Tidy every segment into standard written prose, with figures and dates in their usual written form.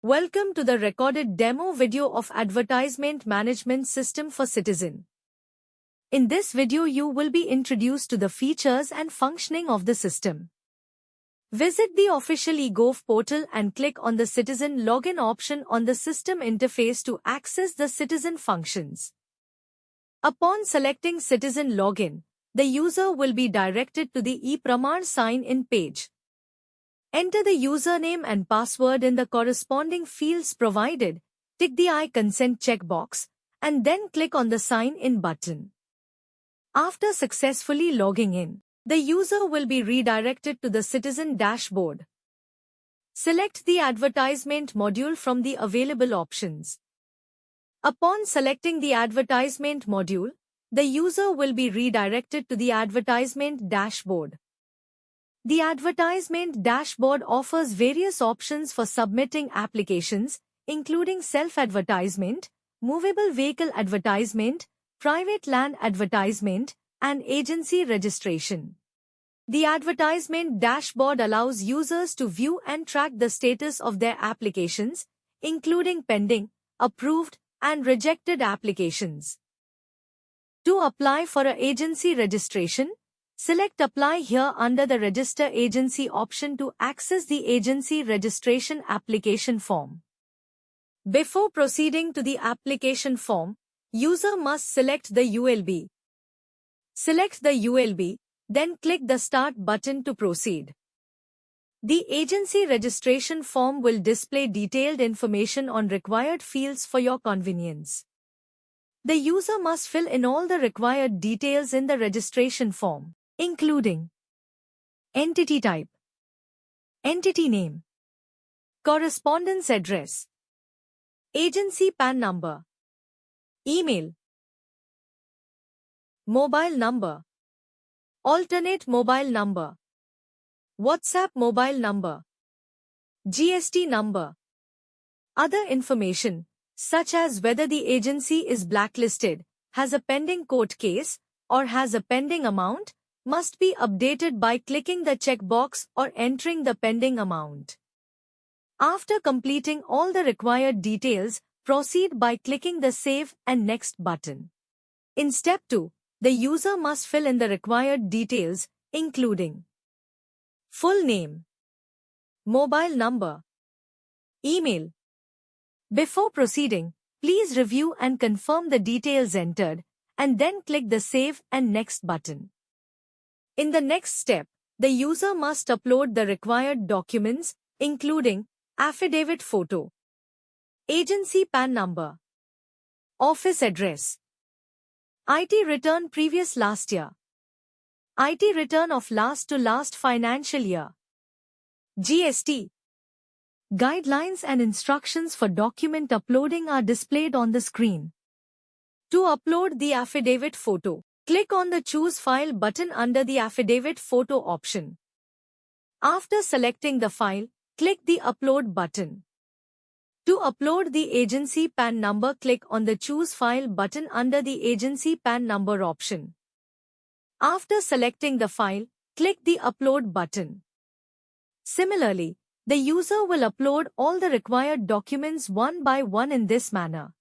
Welcome to the recorded demo video of Advertisement Management System for Citizen. In this video you will be introduced to the features and functioning of the system. Visit the official eGov portal and click on the Citizen Login option on the system interface to access the Citizen functions. Upon selecting Citizen Login, the user will be directed to the ePramar sign-in page. Enter the username and password in the corresponding fields provided, tick the I consent checkbox, and then click on the Sign In button. After successfully logging in, the user will be redirected to the Citizen dashboard. Select the advertisement module from the available options. Upon selecting the advertisement module, the user will be redirected to the advertisement dashboard. The advertisement dashboard offers various options for submitting applications, including self-advertisement, movable vehicle advertisement, private land advertisement, and agency registration. The advertisement dashboard allows users to view and track the status of their applications, including pending, approved, and rejected applications. To apply for an agency registration, select Apply here under the Register Agency option to access the agency registration application form. Before proceeding to the application form, user must select the ULB. Select the ULB, then click the Start button to proceed. The agency registration form will display detailed information on required fields for your convenience. The user must fill in all the required details in the registration form, including entity type, entity name, correspondence address, agency PAN number, email, mobile number, alternate mobile number, WhatsApp mobile number, GST number. Other information, such as whether the agency is blacklisted, has a pending court case, or has a pending amount, must be updated by clicking the checkbox or entering the pending amount. After completing all the required details, proceed by clicking the Save and Next button. In Step 2, the user must fill in the required details, including full name, mobile number, email. Before proceeding, please review and confirm the details entered, and then click the Save and Next button. In the next step, the user must upload the required documents, including affidavit photo, agency PAN number, office address, IT return previous last year, IT return of last to last financial year, GST. Guidelines and instructions for document uploading are displayed on the screen. To upload the affidavit photo, click on the Choose File button under the Affidavit Photo option. After selecting the file, click the Upload button. To upload the agency PAN number, click on the Choose File button under the Agency PAN number option. After selecting the file, click the Upload button. Similarly, the user will upload all the required documents one by one in this manner.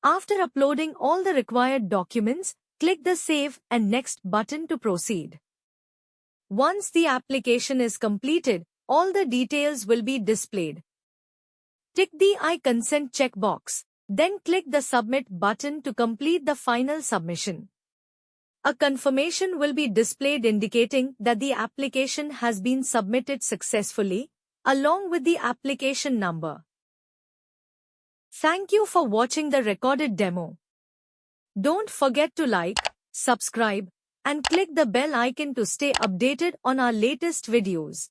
After uploading all the required documents, click the Save and Next button to proceed. Once the application is completed, all the details will be displayed. Tick the I consent checkbox, then click the Submit button to complete the final submission. A confirmation will be displayed indicating that the application has been submitted successfully, along with the application number. Thank you for watching the recorded demo. Don't forget to like, subscribe, and click the bell icon to stay updated on our latest videos.